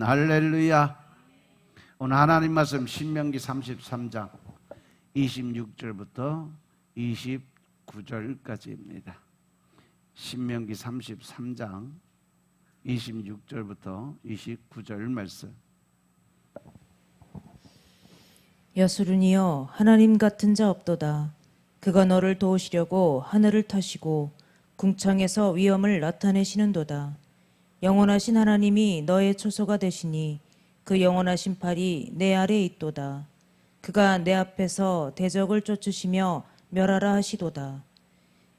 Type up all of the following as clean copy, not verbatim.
아멘. 할렐루야. 오늘 하나님 말씀 신명기 33장 26절부터 29절까지입니다. 신명기 33장 26절부터 29절 말씀. 여수르니여, 하나님 같은 자 없도다. 그가 너를 도우시려고 하늘을 터시고 궁창에서 위엄을 나타내시는도다. 영원하신 하나님이 너의 초소가 되시니 그 영원하신 팔이 내 아래에 있도다. 그가 내 앞에서 대적을 쫓으시며 멸하라 하시도다.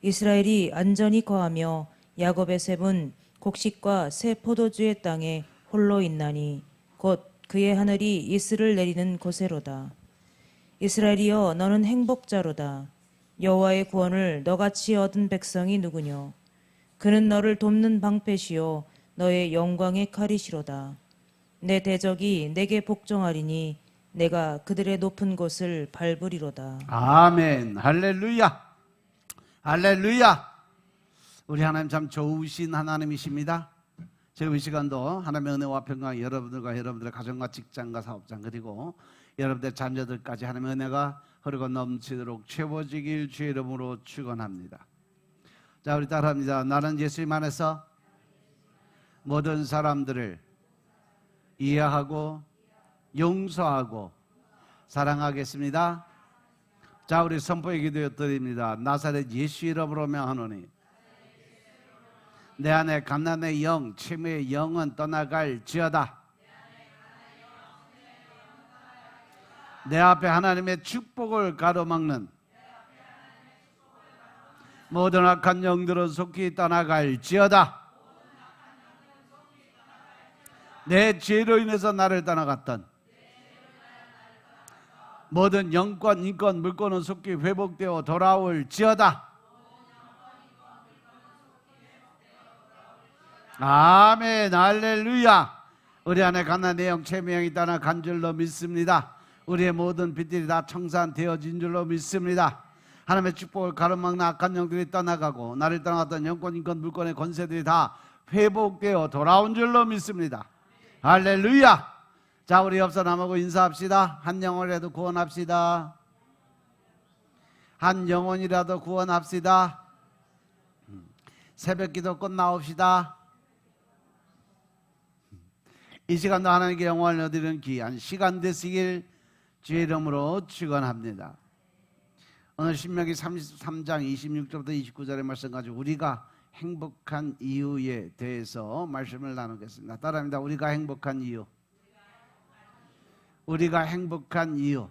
이스라엘이 안전히 거하며 야곱의 셉은 곡식과 새 포도주의 땅에 홀로 있나니 곧 그의 하늘이 이슬을 내리는 곳에로다. 이스라엘이여, 너는 행복자로다. 여호와의 구원을 너같이 얻은 백성이 누구뇨? 그는 너를 돕는 방패시요 너의 영광의 칼이시로다. 내 대적이 내게 복종하리니 내가 그들의 높은 곳을 밟으리로다. 아멘. 할렐루야. 할렐루야. 우리 하나님 참 좋으신 하나님이십니다. 지금 이 시간도 하나님의 은혜와 평강이 여러분들과 여러분들의 가정과 직장과 사업장 그리고 여러분들 자녀들까지 하나님의 은혜가 흐르고 넘치도록 채워지길 주의 이름으로 축원합니다. 자, 우리 따라합니다. 나는 예수님 안에서 모든 사람들을 이해하고 용서하고 사랑하겠습니다. 자, 우리 선포의 기도 드립니다. 나사렛 예수 이름으로 명하노니 내 안에 갓난의 영, 치매의 영은 떠나갈지어다. 내 앞에 하나님의 축복을 가로막는 모든 악한 영들은 속히 떠나갈지어다. 내 죄로 인해서 나를 떠나갔던 모든 영권, 인권, 물권은 속히 회복되어 돌아올지어다. 아멘. 할렐루야. 우리 안에 갓난의 영, 체의 영이 떠나간 줄로 믿습니다. 우리의 모든 빚들이 다 청산되어진 줄로 믿습니다. 하나님의 축복을 가로막는 악한 영들이 떠나가고 나를 떠나갔던 영권, 인권, 물권의 권세들이 다 회복되어 돌아온 줄로 믿습니다. 할렐루야. 자, 우리 옆서 남하고 인사합시다. 한 영혼이라도 구원합시다. 한 영혼이라도 구원합시다. 새벽기도 끝나옵시다. 이 시간도 하나님께 영광을 얻으려는 귀한 시간 되시길 주의 이름으로 축원합니다. 오늘 신명기 33장 26절부터 29절의 말씀 가지고 우리가 행복한 이유에 대해서 말씀을 나누겠습니다. 따라합니다. 우리가 행복한 이유. 우리가 행복한 이유.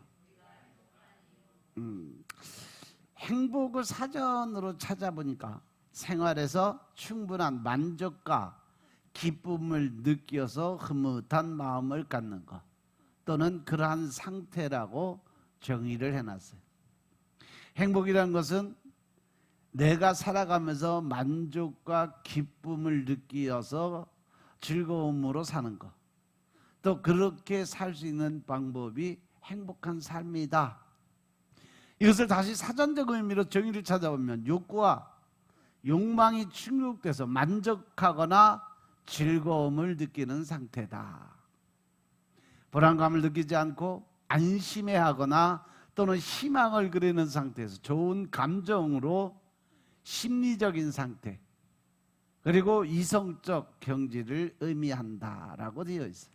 행복을 사전으로 찾아보니까 생활에서 충분한 만족과 기쁨을 느껴서 흐뭇한 마음을 갖는 것 또는 그러한 상태라고 정의를 해놨어요. 행복이라는 것은 내가 살아가면서 만족과 기쁨을 느끼어서 즐거움으로 사는 것, 또 그렇게 살 수 있는 방법이 행복한 삶이다. 이것을 다시 사전적 의미로 정의를 찾아보면 욕구와 욕망이 충족돼서 만족하거나 즐거움을 느끼는 상태다. 불안감을 느끼지 않고 안심해하거나 또는 희망을 그리는 상태에서 좋은 감정으로 심리적인 상태 그리고 이성적 경지를 의미한다라고 되어 있어요.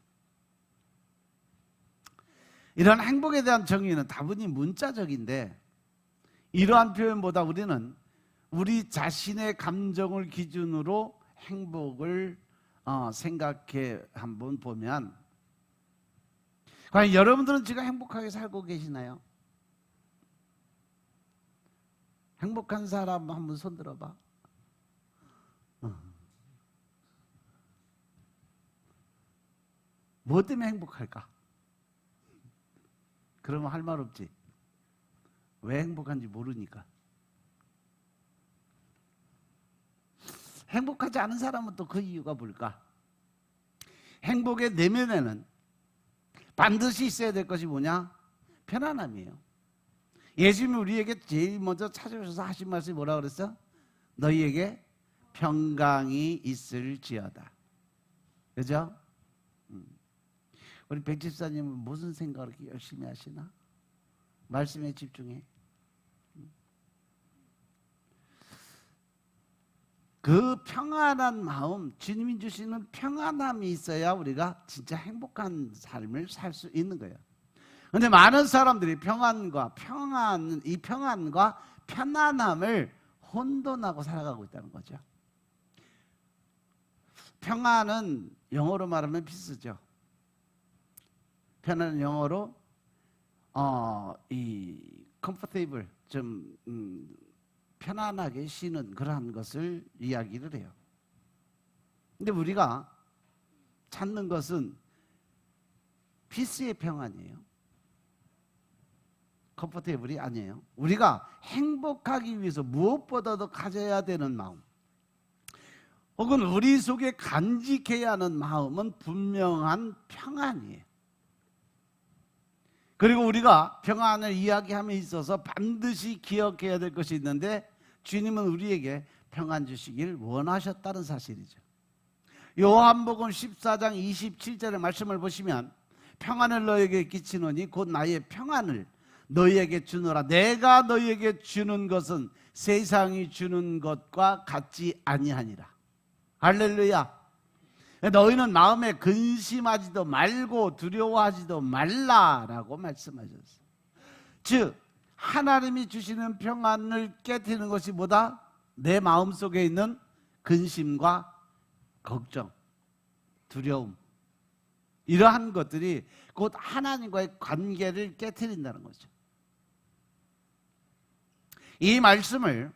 이런 행복에 대한 정의는 다분히 문자적인데 이러한 표현보다 우리는 우리 자신의 감정을 기준으로 행복을 생각해 한번 보면 과연 여러분들은 지금 행복하게 살고 계시나요? 행복한 사람 한번 손 들어봐. 뭐 때문에 행복할까? 그러면 할 말 없지. 왜 행복한지 모르니까. 행복하지 않은 사람은 또 그 이유가 뭘까? 행복의 내면에는 반드시 있어야 될 것이 뭐냐? 편안함이에요. 예수님이 우리에게 제일 먼저 찾아오셔서 하신 말씀이 뭐라고 그랬어? 너희에게 평강이 있을지어다. 그죠? 우리 백 집사님은 무슨 생각을 이렇게 열심히 하시나? 말씀에 집중해. 그 평안한 마음, 주님이 주시는 평안함이 있어야 우리가 진짜 행복한 삶을 살 수 있는 거예요. 그런데 많은 사람들이 이 평안과 편안함을 혼돈하고 살아가고 있다는 거죠. 평안은 영어로 말하면 피스죠. 편안은 영어로 이 comfortable, 좀 편안하게 쉬는 그러한 것을 이야기를 해요. 근데 우리가 찾는 것은 피스의 평안이에요. 컴포테이블이 아니에요. 우리가 행복하기 위해서 무엇보다도 가져야 되는 마음, 혹은 우리 속에 간직해야 하는 마음은 분명한 평안이에요. 그리고 우리가 평안을 이야기함에 있어서 반드시 기억해야 될 것이 있는데, 주님은 우리에게 평안 주시길 원하셨다는 사실이죠. 요한복음 14장 27절의 말씀을 보시면, 평안을 너에게 끼치노니 곧 나의 평안을 너희에게 주노라. 내가 너희에게 주는 것은 세상이 주는 것과 같지 아니하니라. 할렐루야. 너희는 마음에 근심하지도 말고 두려워하지도 말라라고 말씀하셨어요. 즉 하나님이 주시는 평안을 깨트리는 것이 뭐다? 내 마음속에 있는 근심과 걱정, 두려움, 이러한 것들이 곧 하나님과의 관계를 깨트린다는 거죠. 이 말씀을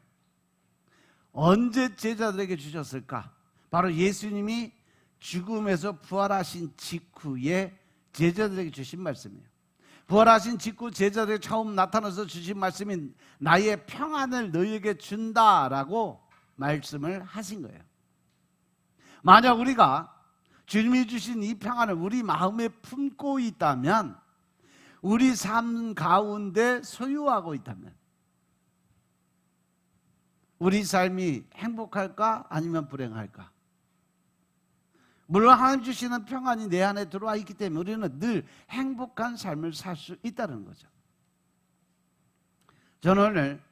언제 제자들에게 주셨을까? 바로 예수님이 죽음에서 부활하신 직후에 제자들에게 주신 말씀이에요. 부활하신 직후 제자들에게 처음 나타나서 주신 말씀인 나의 평안을 너희에게 준다라고 말씀을 하신 거예요. 만약 우리가 주님이 주신 이 평안을 우리 마음에 품고 있다면, 우리 삶 가운데 소유하고 있다면, 우리 삶이 행복할까 아니면 불행할까? 물론 하나님 주시는 평안이 내 안에 들어와 있기 때문에 우리는 늘 행복한 삶을 살 수 있다는 거죠. 저는 오늘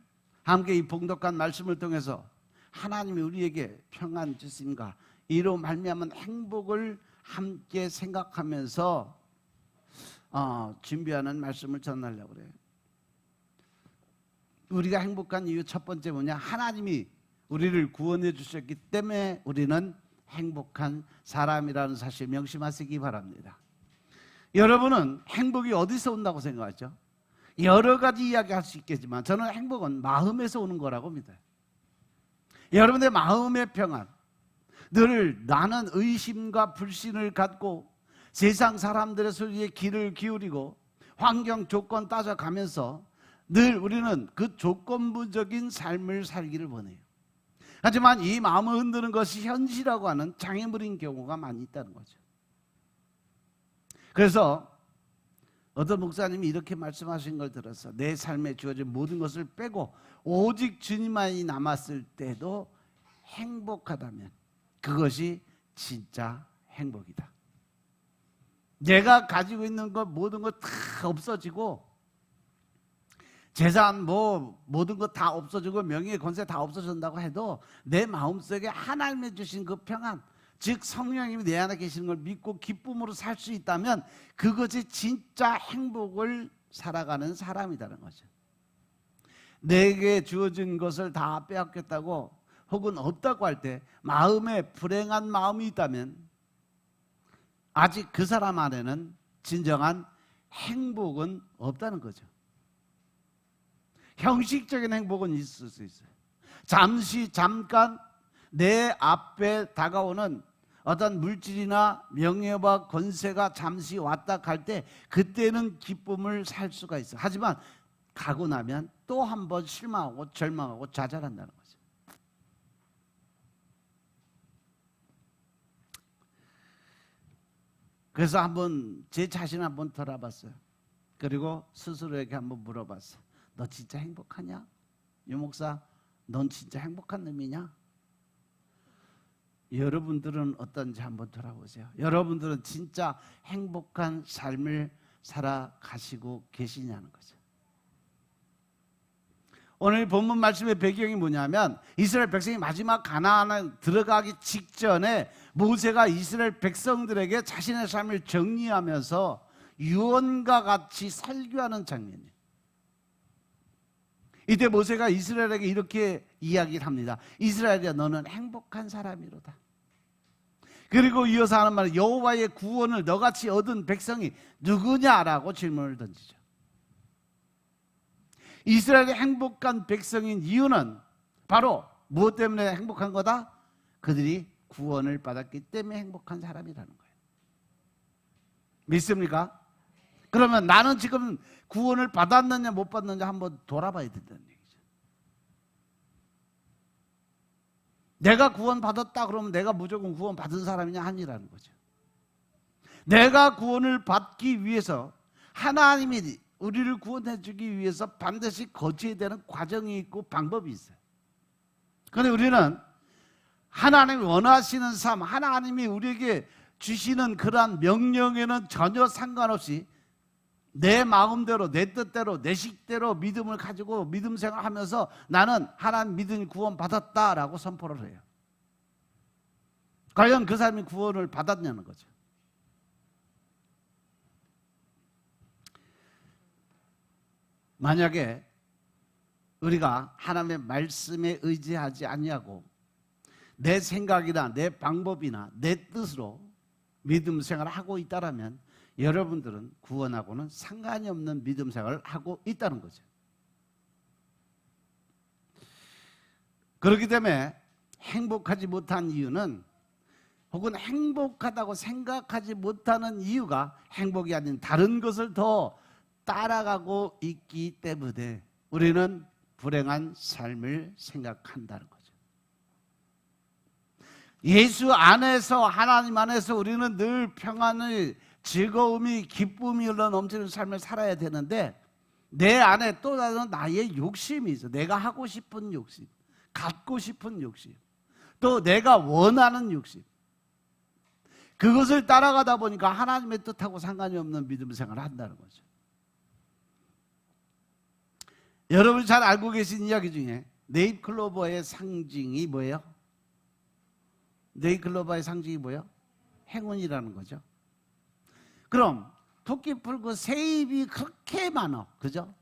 함께 이 봉독한 말씀을 통해서 하나님이 우리에게 평안 주신가, 이로 말미암은 행복을 함께 생각하면서 준비하는 말씀을 전하려고 그래요. 우리가 행복한 이유 첫 번째 뭐냐? 하나님이 우리를 구원해 주셨기 때문에 우리는 행복한 사람이라는 사실 명심하시기 바랍니다. 여러분은 행복이 어디서 온다고 생각하죠? 여러 가지 이야기할 수 있겠지만 저는 행복은 마음에서 오는 거라고 믿어요. 여러분의 마음의 평안, 늘 나는 의심과 불신을 갖고 세상 사람들의 소리에 귀를 기울이고 환경 조건 따져가면서 늘 우리는 그 조건부적인 삶을 살기를 원해요. 하지만 이 마음을 흔드는 것이 현실이라고 하는 장애물인 경우가 많이 있다는 거죠. 그래서 어떤 목사님이 이렇게 말씀하신 걸 들어서 내 삶에 주어진 모든 것을 빼고 오직 주님만이 남았을 때도 행복하다면 그것이 진짜 행복이다. 내가 가지고 있는 것 모든 것 다 없어지고, 재산 모든 것 다 없어지고 명예 권세 다 없어진다고 해도 내 마음속에 하나님이 주신 그 평안, 즉 성령님이 내 안에 계시는 걸 믿고 기쁨으로 살 수 있다면 그것이 진짜 행복을 살아가는 사람이라는 거죠. 내게 주어진 것을 다 빼앗겼다고 혹은 없다고 할 때 마음에 불행한 마음이 있다면 아직 그 사람 안에는 진정한 행복은 없다는 거죠. 형식적인 행복은 있을 수 있어요. 잠깐 내 앞에 다가오는 어떤 물질이나 명예와 권세가 잠시 왔다 갈 때 그때는 기쁨을 살 수가 있어요. 하지만 가고 나면 또 한 번 실망하고 절망하고 좌절한다는 거죠. 그래서 한번 제 자신을 한번 돌아봤어요. 그리고 스스로에게 한번 물어봤어요. 너 진짜 행복하냐? 유 목사, 넌 진짜 행복한 놈이냐? 여러분들은 어떤지 한번 돌아보세요. 여러분들은 진짜 행복한 삶을 살아가시고 계시냐는 거죠. 오늘 본문 말씀의 배경이 뭐냐면 이스라엘 백성이 마지막 가나안에 들어가기 직전에 모세가 이스라엘 백성들에게 자신의 삶을 정리하면서 유언과 같이 설교하는 장면이에요. 이때 모세가 이스라엘에게 이렇게 이야기를 합니다. 이스라엘이야, 너는 행복한 사람이로다. 그리고 이어서 하는 말은 여호와의 구원을 너같이 얻은 백성이 누구냐라고 질문을 던지죠. 이스라엘이 행복한 백성인 이유는 바로 무엇 때문에 행복한 거다? 그들이 구원을 받았기 때문에 행복한 사람이라는 거예요. 믿습니까? 그러면 나는 지금 구원을 받았느냐 못 받느냐 한번 돌아봐야 된다는 얘기죠. 내가 구원 받았다 그러면 내가 무조건 구원 받은 사람이냐 아니라는 거죠. 내가 구원을 받기 위해서 하나님이 우리를 구원해 주기 위해서 반드시 거쳐야 되는 과정이 있고 방법이 있어요. 그런데 우리는 하나님이 원하시는 삶, 하나님이 우리에게 주시는 그러한 명령에는 전혀 상관없이 내 마음대로, 내 뜻대로, 내 식대로 믿음을 가지고 믿음 생활하면서 나는 하나님 믿음이 구원받았다라고 선포를 해요. 과연 그 사람이 구원을 받았냐는 거죠. 만약에 우리가 하나님의 말씀에 의지하지 아니하고 내 생각이나 내 방법이나 내 뜻으로 믿음 생활을 하고 있다면 여러분들은 구원하고는 상관이 없는 믿음 생활을 하고 있다는 거죠. 그렇기 때문에 행복하지 못한 이유는 혹은 행복하다고 생각하지 못하는 이유가 행복이 아닌 다른 것을 더 따라가고 있기 때문에 우리는 불행한 삶을 생각한다는 거죠. 예수 안에서, 하나님 안에서 우리는 늘 평안을, 즐거움이, 기쁨이 흘러 넘치는 삶을 살아야 되는데 내 안에 또 다른 나의 욕심이 있어. 내가 하고 싶은 욕심, 갖고 싶은 욕심, 또 내가 원하는 욕심, 그것을 따라가다 보니까 하나님의 뜻하고 상관이 없는 믿음 생활을 한다는 거죠. 여러분이 잘 알고 계신 이야기 중에 네잎클로버의 상징이 뭐예요? 네잎클로버의 상징이 뭐예요? 행운이라는 거죠. 그럼 토끼풀 그 새잎이 그렇게 많아, 그죠?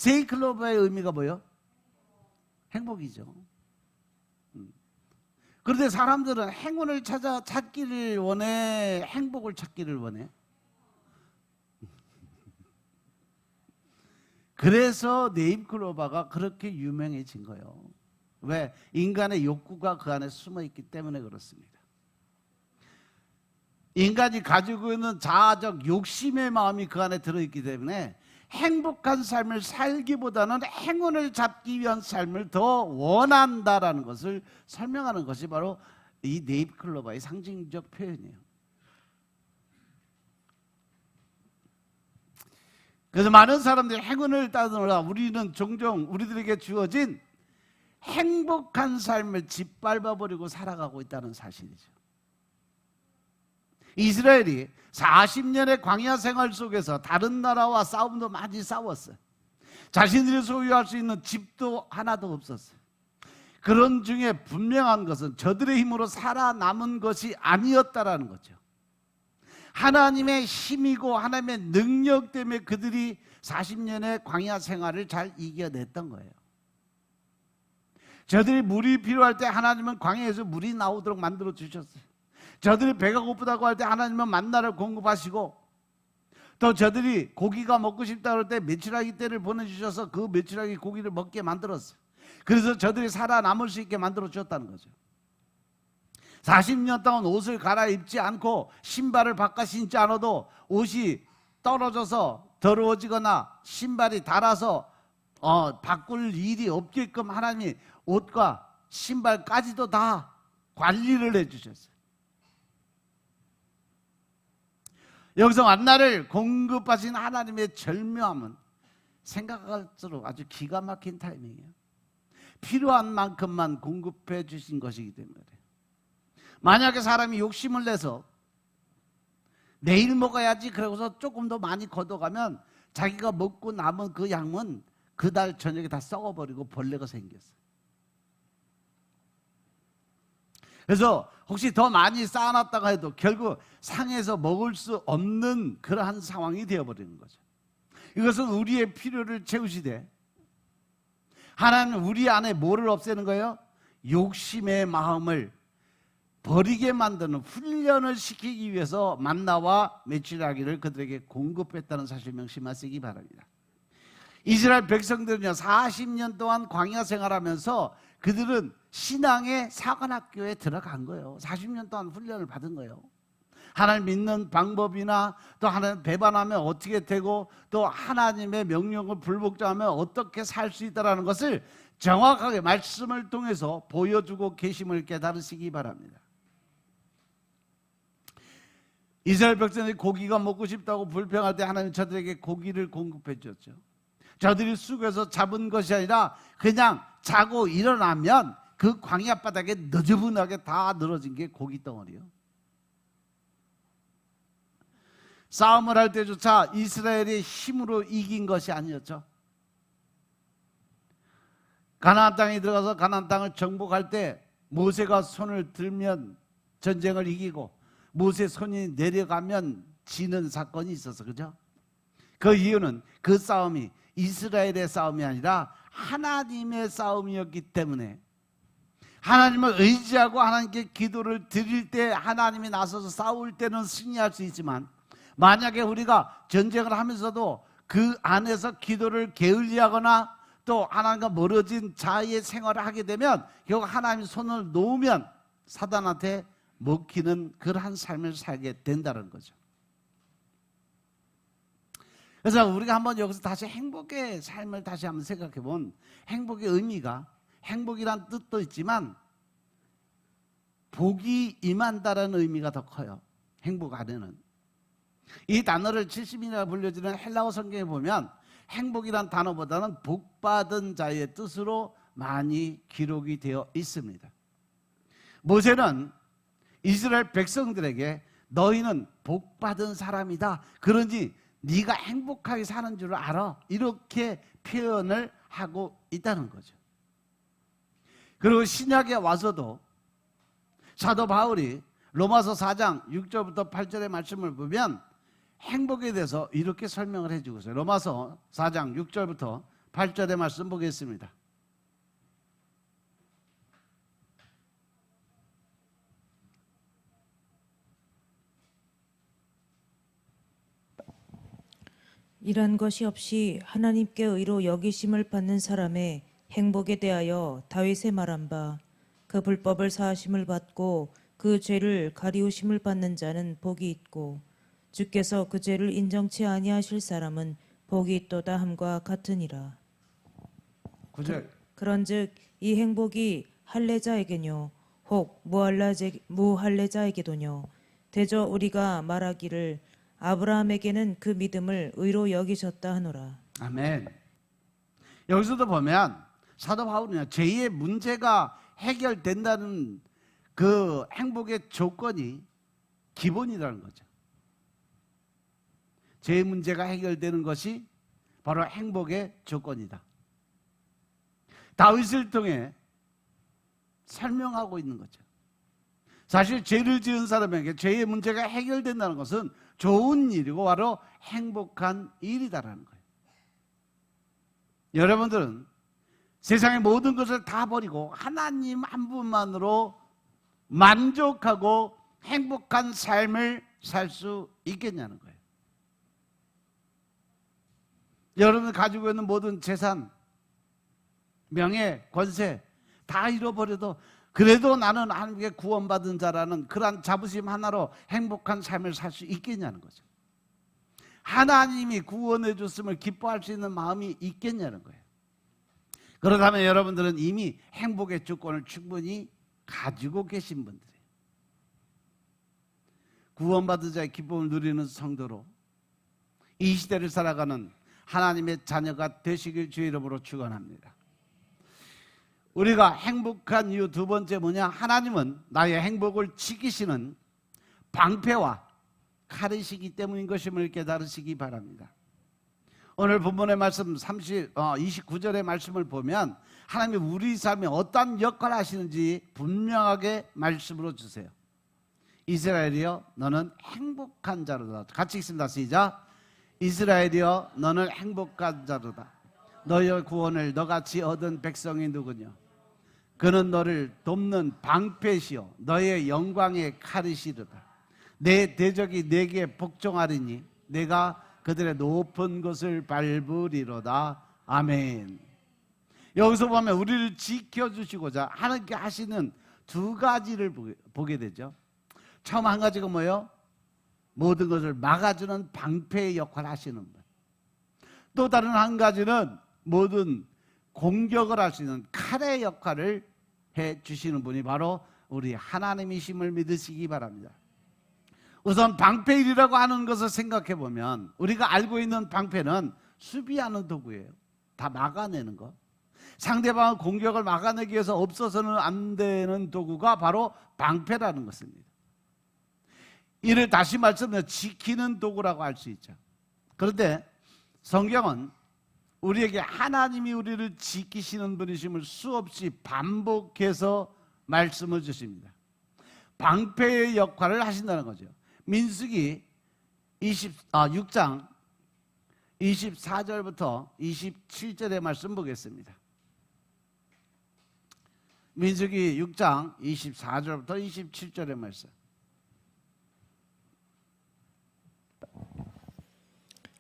네잎클로버의 의미가 뭐예요? 행복이죠. 그런데 사람들은 행운을 찾기를 원해, 행복을 찾기를 원해. 그래서 네잎클로버가 그렇게 유명해진 거예요. 왜? 인간의 욕구가 그 안에 숨어 있기 때문에 그렇습니다. 인간이 가지고 있는 자아적 욕심의 마음이 그 안에 들어있기 때문에 행복한 삶을 살기보다는 행운을 잡기 위한 삶을 더 원한다라는 것을 설명하는 것이 바로 이 네잎클로버의 상징적 표현이에요. 그래서 많은 사람들이 행운을 따르느라 우리는 종종 우리들에게 주어진 행복한 삶을 짓밟아버리고 살아가고 있다는 사실이죠. 이스라엘이 40년의 광야 생활 속에서 다른 나라와 싸움도 많이 싸웠어요. 자신들이 소유할 수 있는 집도 하나도 없었어요. 그런 중에 분명한 것은 저들의 힘으로 살아남은 것이 아니었다라는 거죠. 하나님의 힘이고 하나님의 능력 때문에 그들이 40년의 광야 생활을 잘 이겨냈던 거예요. 저들이 물이 필요할 때 하나님은 광야에서 물이 나오도록 만들어 주셨어요. 저들이 배가 고프다고 할 때 하나님은 만나를 공급하시고, 또 저들이 고기가 먹고 싶다고 할 때 메추라기 떼를 보내주셔서 그 메추라기 고기를 먹게 만들었어요. 그래서 저들이 살아남을 수 있게 만들어 주셨다는 거죠. 40년 동안 옷을 갈아입지 않고 신발을 바꿔 신지 않아도 옷이 떨어져서 더러워지거나 신발이 닳아서 바꿀 일이 없게끔 하나님이 옷과 신발까지도 다 관리를 해주셨어요. 여기서 만나를 공급하신 하나님의 절묘함은 생각할수록 아주 기가 막힌 타이밍이에요. 필요한 만큼만 공급해 주신 것이기 때문에. 만약에 사람이 욕심을 내서 내일 먹어야지 그러고서 조금 더 많이 걷어가면 자기가 먹고 남은 그 양은 그달 저녁에 다 썩어버리고 벌레가 생겼어요. 그래서 혹시 더 많이 쌓아놨다가 해도 결국 상해서 먹을 수 없는 그러한 상황이 되어버리는 거죠. 이것은 우리의 필요를 채우시되 하나님은 우리 안에 뭐를 없애는 거예요? 욕심의 마음을 버리게 만드는 훈련을 시키기 위해서 만나와 메추라기를 그들에게 공급했다는 사실 명심하시기 바랍니다. 이스라엘 백성들은요 40년 동안 광야 생활하면서 그들은 신앙의 사관학교에 들어간 거예요. 40년 동안 훈련을 받은 거예요. 하나님 믿는 방법이나 또 하나님 배반하면 어떻게 되고 또 하나님의 명령을 불복종하면 어떻게 살 수 있다는 것을 정확하게 말씀을 통해서 보여주고 계심을 깨달으시기 바랍니다. 이스라엘 백성들이 고기가 먹고 싶다고 불평할 때 하나님 저들에게 고기를 공급해 줬죠. 저들이 쑥에서 잡은 것이 아니라 그냥 자고 일어나면 그 광야 바닥에 너저분하게 다 늘어진 게 고기 덩어리요. 싸움을 할 때조차 이스라엘의 힘으로 이긴 것이 아니었죠. 가나안 땅에 들어가서 가나안 땅을 정복할 때 모세가 손을 들면 전쟁을 이기고 모세 손이 내려가면 지는 사건이 있어서 그죠? 그 이유는 그 싸움이 이스라엘의 싸움이 아니라 하나님의 싸움이었기 때문에 하나님을 의지하고 하나님께 기도를 드릴 때 하나님이 나서서 싸울 때는 승리할 수 있지만 만약에 우리가 전쟁을 하면서도 그 안에서 기도를 게을리하거나 또 하나님과 멀어진 자의 생활을 하게 되면 결국 하나님이 손을 놓으면 사단한테 먹히는 그러한 삶을 살게 된다는 거죠. 그래서 우리가 한번 여기서 다시 행복의 삶을 다시 한번 생각해 본 행복의 의미가 행복이란 뜻도 있지만 복이 임한다라는 의미가 더 커요. 행복 안에는. 이 단어를 70인이라 불려지는 헬라어 성경에 보면 행복이란 단어보다는 복받은 자의 뜻으로 많이 기록이 되어 있습니다. 모세는 이스라엘 백성들에게 너희는 복받은 사람이다. 그러니 네가 행복하게 사는 줄 알아. 이렇게 표현을 하고 있다는 거죠. 그리고 신약에 와서도 사도 바울이 로마서 4장 6절부터 8절의 말씀을 보면 행복에 대해서 이렇게 설명을 해주고 있어요. 로마서 4장 6절부터 8절의 말씀 보겠습니다. 이란 것이 없이 하나님께 의로 여기심을 받는 사람의 행복에 대하여 다윗의 말한 바 그 불법을 사하심을 받고 그 죄를 가리우심을 받는 자는 복이 있고 주께서 그 죄를 인정치 아니하실 사람은 복이 있도다 함과 같으니라. 9절. 그런즉 이 행복이 할례자에게뇨 혹 무할례자에게도뇨 대저 우리가 말하기를 아브라함에게는 그 믿음을 의로 여기셨다 하노라. 아멘. 여기서도 보면 사도 바울은 죄의 문제가 해결된다는 그 행복의 조건이 기본이라는 거죠. 죄의 문제가 해결되는 것이 바로 행복의 조건이다. 다윗을 통해 설명하고 있는 거죠. 사실 죄를 지은 사람에게 죄의 문제가 해결된다는 것은 좋은 일이고 바로 행복한 일이다라는 거예요. 여러분들은 세상의 모든 것을 다 버리고 하나님 한 분만으로 만족하고 행복한 삶을 살 수 있겠냐는 거예요. 여러분이 가지고 있는 모든 재산, 명예, 권세 다 잃어버려도 그래도 나는 하나님께 구원받은 자라는 그러한 자부심 하나로 행복한 삶을 살 수 있겠냐는 거죠. 하나님이 구원해 줬음을 기뻐할 수 있는 마음이 있겠냐는 거예요. 그렇다면 여러분들은 이미 행복의 조건을 충분히 가지고 계신 분들이에요. 구원받은 자의 기쁨을 누리는 성도로 이 시대를 살아가는 하나님의 자녀가 되시길 주의 이름으로 축원합니다. 우리가 행복한 이유 두 번째 뭐냐? 하나님은 나의 행복을 지키시는 방패와 칼이시기 때문인 것임을 깨달으시기 바랍니다. 오늘 본문의 말씀 29절의 말씀을 보면 하나님이 우리 삶에 어떤 역할을 하시는지 분명하게 말씀으로 주세요. 이스라엘이여 너는 행복한 자로다. 같이 읽습니다. 시작. 이스라엘이여 너는 행복한 자로다. 너의 구원을 너같이 얻은 백성이 누구냐? 그는 너를 돕는 방패시요 너의 영광의 칼이시로다. 내 대적이 내게 복종하리니 내가 그들의 높은 것을 밟으리로다. 아멘. 여기서 보면 우리를 지켜주시고자 하나님께 하시는 두 가지를 보게 되죠. 처음 한 가지가 뭐예요? 모든 것을 막아주는 방패의 역할을 하시는 분. 또 다른 한 가지는 모든 공격을 할 수 있는 칼의 역할을 해주시는 분이 바로 우리 하나님이심을 믿으시기 바랍니다. 우선 방패일이라고 하는 것을 생각해 보면 우리가 알고 있는 방패는 수비하는 도구예요. 다 막아내는 것. 상대방의 공격을 막아내기 위해서 없어서는 안 되는 도구가 바로 방패라는 것입니다. 이를 다시 말씀드리면 지키는 도구라고 할 수 있죠. 그런데 성경은 우리에게 하나님이 우리를 지키시는 분이심을 수없이 반복해서 말씀을 주십니다. 방패의 역할을 하신다는 거죠. 민수기 6장 24절부터 27절의 말씀 보겠습니다. 민수기 6장 24절부터 27절의 말씀.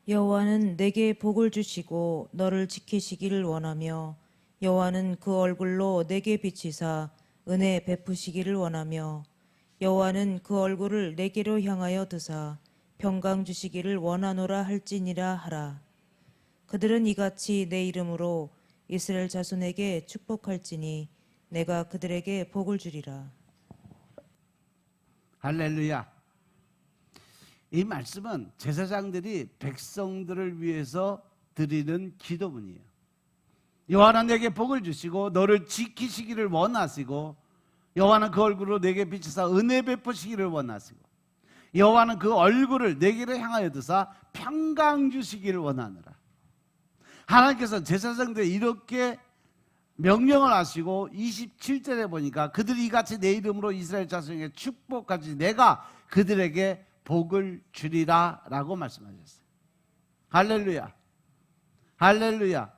여호와는 내게 복을 주시고 너를 지키시기를 원하며 여호와는 그 얼굴로 내게 비치사 은혜 베푸시기를 원하며 여호와는 그 얼굴을 내게로 향하여 드사 평강 주시기를 원하노라 할지니라 하라. 그들은 이같이 내 이름으로 이스라엘 자손에게 축복할지니 내가 그들에게 복을 주리라. 할렐루야. 이 말씀은 제사장들이 백성들을 위해서 드리는 기도문이에요. 여호와는 내게 복을 주시고 너를 지키시기를 원하시고 여호와는 그 얼굴로 내게 비치사 은혜 베푸시기를 원하시고 여호와는 그 얼굴을 내게로 향하여 드사 평강 주시기를 원하노라. 하나님께서 제사장들이 이렇게 명령을 하시고 27절에 보니까 그들이 이같이 내 이름으로 이스라엘 자손에게 축복하지 내가 그들에게 복을 주리라 라고 말씀하셨어요. 할렐루야. 할렐루야.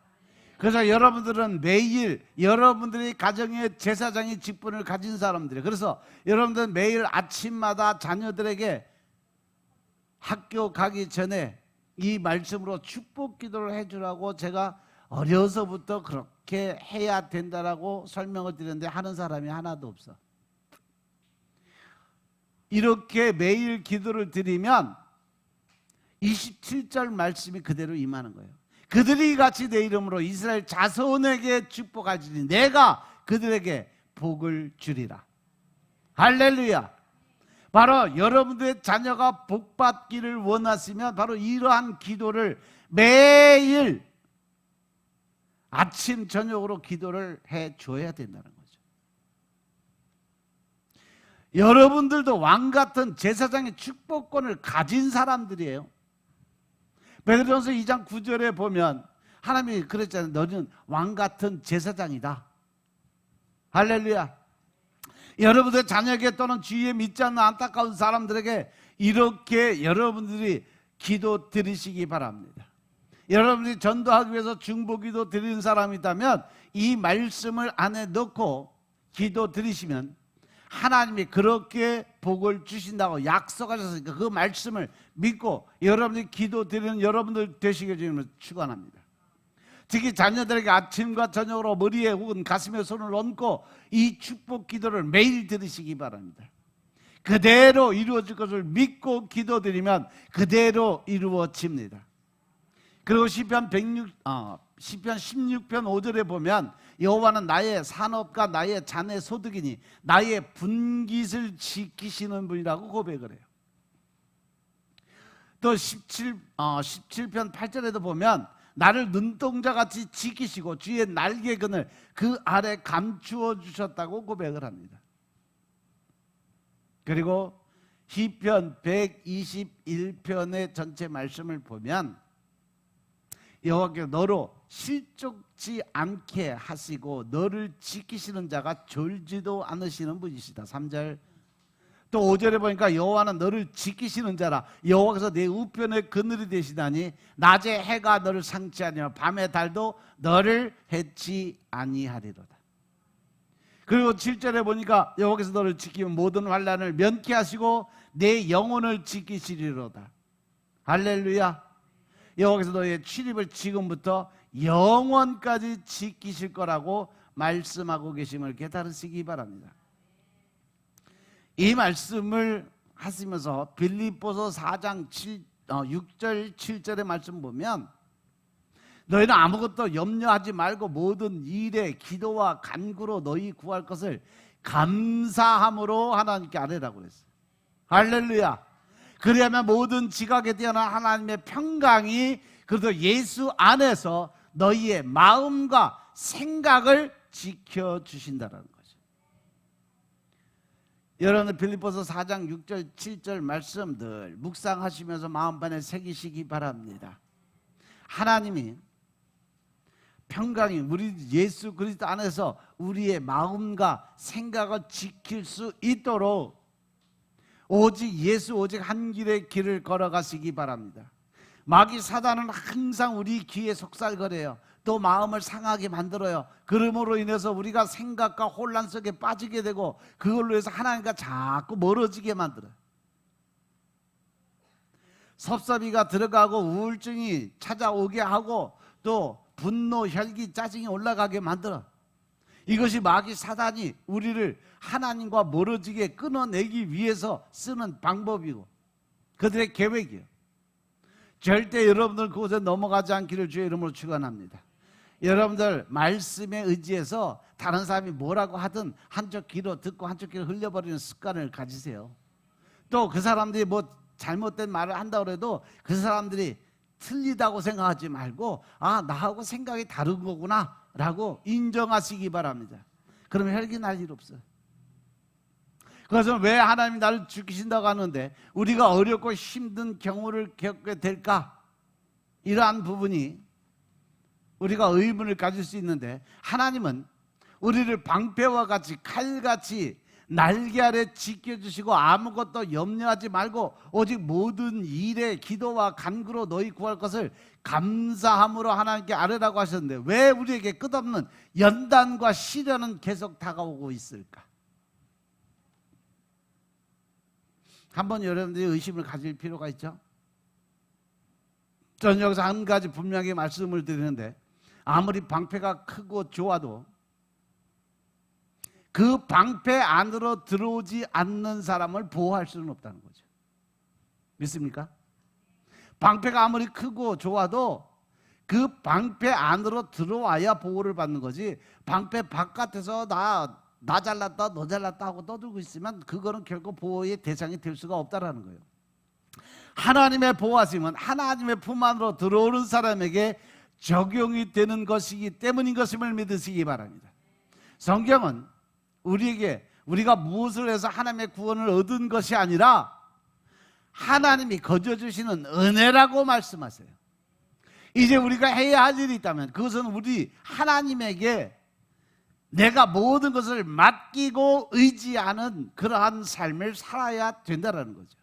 그래서 여러분들은 매일 여러분들이 가정의 제사장의 직분을 가진 사람들이에요. 그래서 여러분들은 매일 아침마다 자녀들에게 학교 가기 전에 이 말씀으로 축복 기도를 해주라고 제가 어려서부터 그렇게 해야 된다라고 설명을 드렸는데 하는 사람이 하나도 없어. 이렇게 매일 기도를 드리면 27절 말씀이 그대로 임하는 거예요. 그들이 같이 내 이름으로 이스라엘 자손에게 축복하시니 내가 그들에게 복을 주리라. 할렐루야. 바로 여러분들의 자녀가 복받기를 원하시면 바로 이러한 기도를 매일 아침 저녁으로 기도를 해줘야 된다는 거죠. 여러분들도 왕같은 제사장의 축복권을 가진 사람들이에요. 베드로전서 2장 9절에 보면 하나님이 그랬잖아요. 너는 왕같은 제사장이다. 할렐루야. 여러분들 자녀에게 또는 주위에 믿지 않는 안타까운 사람들에게 이렇게 여러분들이 기도 드리시기 바랍니다. 여러분들이 전도하기 위해서 중보기도 드리는 사람이 있다면 이 말씀을 안에 넣고 기도 드리시면 하나님이 그렇게 복을 주신다고 약속하셨으니까 그 말씀을 믿고 여러분이 기도 드리는 여러분들 되시게 주님을 축원합니다. 특히 자녀들에게 아침과 저녁으로 머리에 혹은 가슴에 손을 얹고 이 축복 기도를 매일 드리시기 바랍니다. 그대로 이루어질 것을 믿고 기도드리면 그대로 이루어집니다. 그리고 시편 16편 5절에 보면 여호와는 나의 산업과 나의 자네 소득이니 나의 분깃을 지키시는 분이라고 고백을 해요. 또 17편 8절에도 보면 나를 눈동자같이 지키시고 주의 날개근을 그 아래 감추어 주셨다고 고백을 합니다. 그리고 시편 121편의 전체 말씀을 보면 여호와께서 너로 실족지 않게 하시고 너를 지키시는 자가 졸지도 않으시는 분이시다. 3절. 또 5절에 보니까 여호와는 너를 지키시는 자라. 여호와께서 내 우편의 그늘이 되시다니 낮에 해가 너를 상치 아니하며 밤에 달도 너를 해치 아니하리로다. 그리고 7절에 보니까 여호와께서 너를 지키면 모든 환난을 면케하시고 내 영혼을 지키시리로다. 할렐루야. 여호와께서 너의 출입을 지금부터 영원까지 지키실 거라고 말씀하고 계심을 깨달으시기 바랍니다. 이 말씀을 하시면서 빌립보서 4장 6절 7절의 말씀 보면 너희는 아무것도 염려하지 말고 모든 일에 기도와 간구로 너희 구할 것을 감사함으로 하나님께 아뢰라고 그랬어요. 할렐루야. 그리하면 모든 지각에 뛰어난 하나님의 평강이 그래도 예수 안에서 너희의 마음과 생각을 지켜주신다는 거죠. 여러분들 빌립보서 4장 6절 7절 말씀들 묵상하시면서 마음판에 새기시기 바랍니다. 하나님이 평강이 우리 예수 그리스도 안에서 우리의 마음과 생각을 지킬 수 있도록 오직 예수 오직 한 길의 길을 걸어가시기 바랍니다. 마귀 사단은 항상 우리 귀에 속살거려요. 또 마음을 상하게 만들어요. 그러므로 인해서 우리가 생각과 혼란 속에 빠지게 되고 그걸로 해서 하나님과 자꾸 멀어지게 만들어요. 섭섭이가 들어가고 우울증이 찾아오게 하고 또 분노, 혈기, 짜증이 올라가게 만들어. 이것이 마귀 사단이 우리를 하나님과 멀어지게 끊어내기 위해서 쓰는 방법이고 그들의 계획이에요. 절대 여러분들 그곳에 넘어가지 않기를 주의 이름으로 축원합니다. 여러분들 말씀에 의지해서 다른 사람이 뭐라고 하든 한쪽 귀로 듣고 한쪽 귀로 흘려버리는 습관을 가지세요. 또 그 사람들이 뭐 잘못된 말을 한다고 해도 그 사람들이 틀리다고 생각하지 말고 아 나하고 생각이 다른 거구나 라고 인정하시기 바랍니다. 그러면 혈기 날 일 없어요. 그래서 왜 하나님이 나를 지키신다고 하는데 우리가 어렵고 힘든 경우를 겪게 될까? 이러한 부분이 우리가 의문을 가질 수 있는데 하나님은 우리를 방패와 같이 칼같이 날개 아래 지켜주시고 아무것도 염려하지 말고 오직 모든 일에 기도와 간구로 너희 구할 것을 감사함으로 하나님께 아뢰라고 하셨는데 왜 우리에게 끝없는 연단과 시련은 계속 다가오고 있을까? 한번 여러분들이 의심을 가질 필요가 있죠. 저는 여기서 한 가지 분명히 말씀을 드리는데 아무리 방패가 크고 좋아도 그 방패 안으로 들어오지 않는 사람을 보호할 수는 없다는 거죠. 믿습니까? 방패가 아무리 크고 좋아도 그 방패 안으로 들어와야 보호를 받는 거지 방패 바깥에서 나 잘났다 너 잘났다 하고 떠들고 있으면 그거는 결국 보호의 대상이 될 수가 없다라는 거예요. 하나님의 보호하심은 하나님의 품 안으로 들어오는 사람에게 적용이 되는 것이기 때문인 것임을 믿으시기 바랍니다. 성경은 우리에게 우리가 무엇을 해서 하나님의 구원을 얻은 것이 아니라 하나님이 거저주시는 은혜라고 말씀하세요. 이제 우리가 해야 할 일이 있다면 그것은 우리 하나님에게 내가 모든 것을 맡기고 의지하는 그러한 삶을 살아야 된다는 거죠.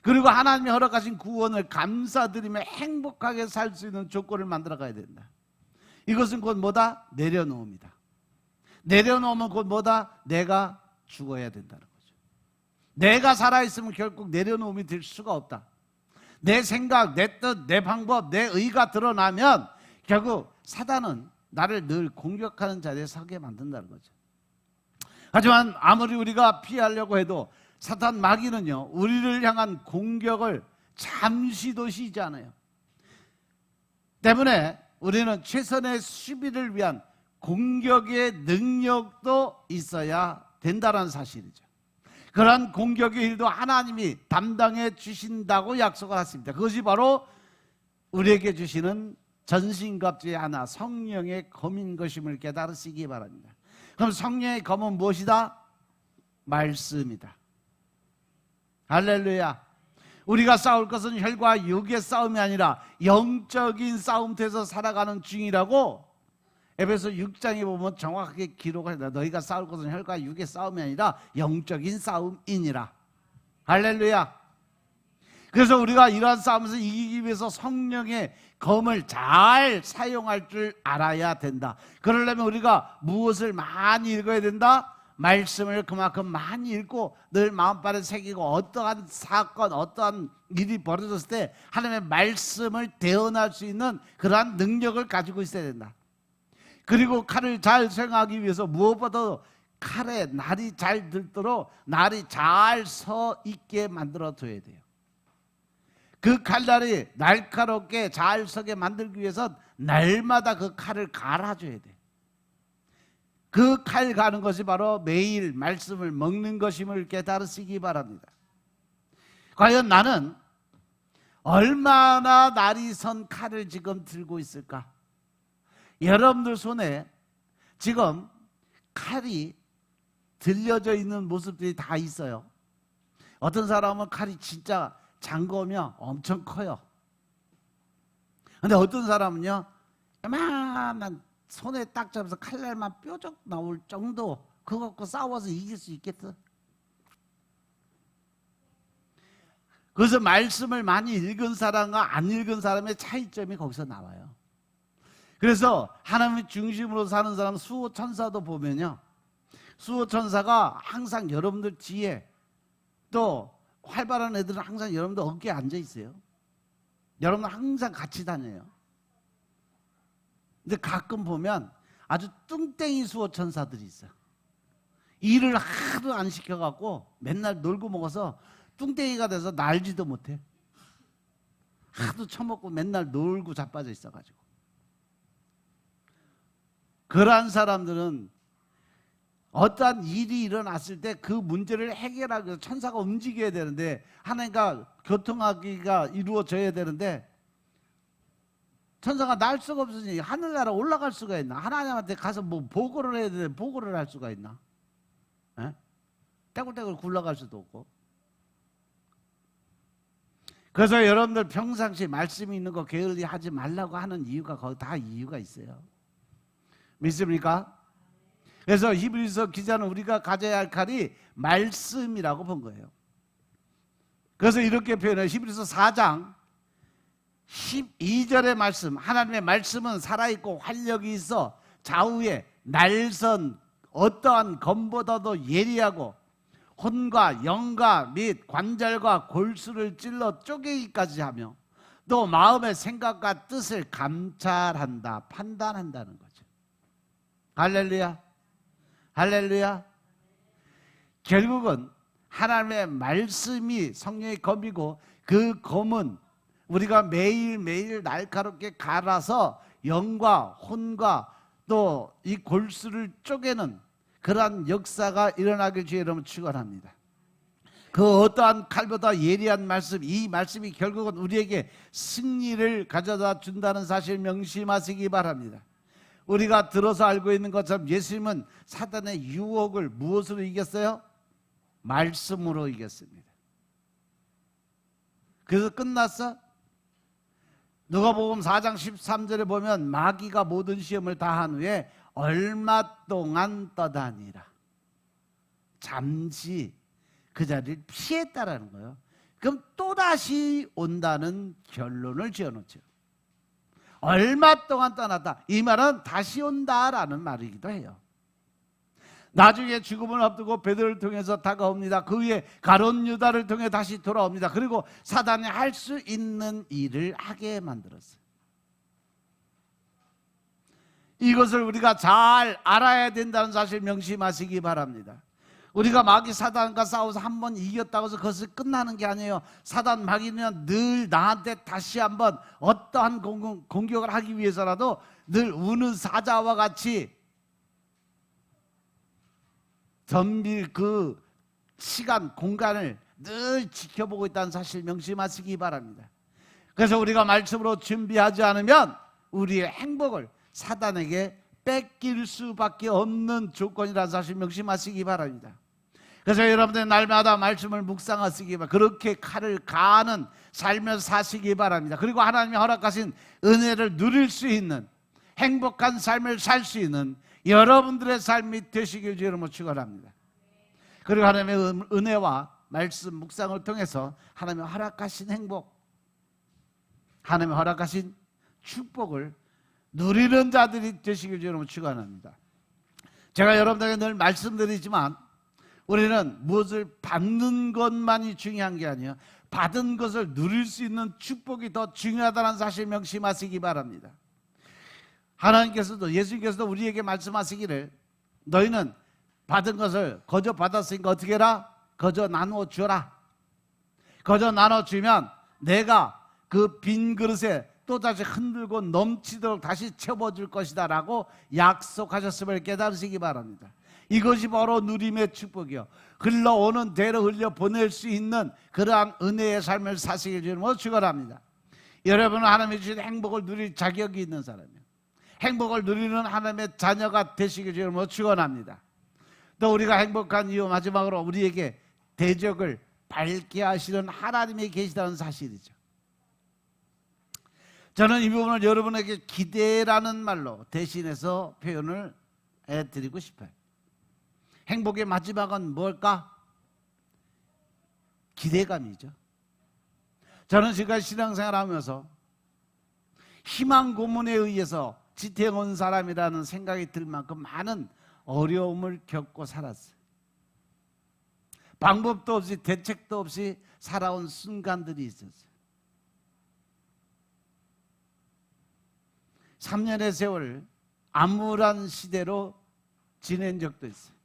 그리고 하나님이 허락하신 구원을 감사드리며 행복하게 살 수 있는 조건을 만들어 가야 된다. 이것은 곧 뭐다? 내려놓음이다. 내려놓으면 곧 뭐다? 내가 죽어야 된다는 거죠. 내가 살아있으면 결국 내려놓음이 될 수가 없다. 내 생각, 내 뜻, 내 방법, 내 의가 드러나면 결국 사단은 나를 늘 공격하는 자리에 서게 만든다는 거죠. 하지만 아무리 우리가 피하려고 해도 사탄 마귀는요 우리를 향한 공격을 잠시도 쉬지 않아요. 때문에 우리는 최선의 수비를 위한 공격의 능력도 있어야 된다는 사실이죠. 그러한 공격의 일도 하나님이 담당해 주신다고 약속을 했습니다. 그것이 바로 우리에게 주시는 전신갑주의 하나 성령의 검인 것임을 깨달으시기 바랍니다. 그럼 성령의 검은 무엇이다? 말씀이다. 할렐루야. 우리가 싸울 것은 혈과 육의 싸움이 아니라 영적인 싸움터에서 살아가는 중이라고 에베소 6장에 보면 정확하게 기록합니다. 너희가 싸울 것은 혈과 육의 싸움이 아니라 영적인 싸움이니라. 할렐루야. 그래서 우리가 이러한 싸움에서 이기기 위해서 성령의 검을 잘 사용할 줄 알아야 된다. 그러려면 우리가 무엇을 많이 읽어야 된다? 말씀을 그만큼 많이 읽고 늘 마음발에 새기고 어떠한 사건, 어떠한 일이 벌어졌을 때 하나님의 말씀을 대언할 수 있는 그러한 능력을 가지고 있어야 된다. 그리고 칼을 잘 사용하기 위해서 무엇보다도 칼에 날이 잘 들도록 날이 잘 서 있게 만들어 둬야 돼요. 그 칼날이 날카롭게 잘 서게 만들기 위해서 날마다 그 칼을 갈아줘야 돼. 그 칼 가는 것이 바로 매일 말씀을 먹는 것임을 깨달으시기 바랍니다. 과연 나는 얼마나 날이 선 칼을 지금 들고 있을까? 여러분들 손에 지금 칼이 들려져 있는 모습들이 다 있어요. 어떤 사람은 칼이 진짜 장거면 엄청 커요. 근데 어떤 사람은요, 요만한 손에 딱 잡아서 칼날만 뾰족 나올 정도 그거 갖고 싸워서 이길 수 있겠어? 그래서 말씀을 많이 읽은 사람과 안 읽은 사람의 차이점이 거기서 나와요. 그래서 하나님의 중심으로 사는 사람 수호천사도 보면요, 수호천사가 항상 여러분들 뒤에, 또 활발한 애들은 항상 여러분들 어깨에 앉아 있어요. 여러분 항상 같이 다녀요. 근데 가끔 보면 아주 뚱땡이 수호천사들이 있어요. 일을 하도 안 시켜갖고 맨날 놀고 먹어서 뚱땡이가 돼서 날지도 못해. 하도 처먹고 맨날 놀고 자빠져 있어가지고. 그러한 사람들은 어떠한 일이 일어났을 때 그 문제를 해결하기 위해서 천사가 움직여야 되는데, 하나님과 교통하기가 이루어져야 되는데 천사가 날 수가 없으니 하늘나라 올라갈 수가 있나? 하나님한테 가서 뭐 보고를 해야 되는데 보고를 할 수가 있나? 에? 떼굴떼굴 굴러갈 수도 없고. 그래서 여러분들 평상시 말씀이 있는 거 게을리 하지 말라고 하는 이유가 거기 다 이유가 있어요. 믿습니까? 그래서 히브리서 기자는 우리가 가져야 할 칼이 말씀이라고 본 거예요. 그래서 이렇게 표현해요. 히브리서 4장 12절의 말씀, 하나님의 말씀은 살아있고 활력이 있어 좌우에 날선 어떠한 검보다도 예리하고 혼과 영과 및 관절과 골수를 찔러 쪼개기까지 하며 또 마음의 생각과 뜻을 감찰한다, 판단한다는 거죠. 할렐루야. 할렐루야. 결국은 하나님의 말씀이 성령의 검이고, 그 검은 우리가 매일매일 날카롭게 갈아서 영과 혼과 또 이 골수를 쪼개는 그러한 역사가 일어나길 주의 이름으로 축원합니다. 그 어떠한 칼보다 예리한 말씀, 이 말씀이 결국은 우리에게 승리를 가져다 준다는 사실 명심하시기 바랍니다. 우리가 들어서 알고 있는 것처럼 예수님은 사단의 유혹을 무엇으로 이겼어요? 말씀으로 이겼습니다. 그래서 끝났어? 누가복음 4장 13절에 보면 마귀가 모든 시험을 다한 후에 얼마 동안 떠다니라. 잠시 그 자리를 피했다라는 거예요. 그럼 또다시 온다는 결론을 지어놓죠. 얼마 동안 떠났다, 이 말은 다시 온다라는 말이기도 해요. 나중에 죽음을 앞두고 베드로를 통해서 다가옵니다. 그 위에 가룟 유다를 통해 다시 돌아옵니다. 그리고 사단이 할 수 있는 일을 하게 만들었어요. 이것을 우리가 잘 알아야 된다는 사실 명심하시기 바랍니다. 우리가 마귀 사단과 싸워서 한 번 이겼다고 해서 그것이 끝나는 게 아니에요. 사단 마귀는 늘 나한테 다시 한번 어떠한 공격을 하기 위해서라도 늘 우는 사자와 같이 덤빌 그 시간, 공간을 늘 지켜보고 있다는 사실 명심하시기 바랍니다. 그래서 우리가 말씀으로 준비하지 않으면 우리의 행복을 사단에게 뺏길 수밖에 없는 조건이라는 사실 명심하시기 바랍니다. 그래서 여러분들 날마다 말씀을 묵상하시기 바랍니다. 그렇게 칼을 가하는 삶을 사시기 바랍니다. 그리고 하나님이 허락하신 은혜를 누릴 수 있는 행복한 삶을 살 수 있는 여러분들의 삶이 되시길 주님으로 축원합니다. 그리고 하나님의 은혜와 말씀 묵상을 통해서 하나님의 허락하신 행복, 하나님의 허락하신 축복을 누리는 자들이 되시길 주님으로 축원합니다. 제가 여러분들에게 늘 말씀드리지만 우리는 무엇을 받는 것만이 중요한 게 아니에요. 받은 것을 누릴 수 있는 축복이 더 중요하다는 사실 명심하시기 바랍니다. 하나님께서도 예수님께서도 우리에게 말씀하시기를 너희는 받은 것을 거저 받았으니까 어떻게 해라? 거저 나누어 주어라. 거저 나눠주면 내가 그 빈 그릇에 또다시 흔들고 넘치도록 다시 채워줄 것이다 라고 약속하셨음을 깨달으시기 바랍니다. 이것이 바로 누림의 축복이요, 흘러오는 대로 흘려보낼 수 있는 그러한 은혜의 삶을 사시길 주님으로 축원합니다. 여러분은 하나님의 주신 행복을 누릴 자격이 있는 사람이에요. 행복을 누리는 하나님의 자녀가 되시길 주님으로 축원합니다. 또 우리가 행복한 이유, 마지막으로 우리에게 대적을 밝게 하시는 하나님이 계시다는 사실이죠. 저는 이 부분을 여러분에게 기대라는 말로 대신해서 표현을 해드리고 싶어요. 행복의 마지막은 뭘까? 기대감이죠. 저는 지금까지 신앙생활 하면서 희망 고문에 의해서 지태온 사람이라는 생각이 들 만큼 많은 어려움을 겪고 살았어요. 방법도 없이 대책도 없이 살아온 순간들이 있었어요. 3년의 세월 암울한 시대로 지낸 적도 있어요.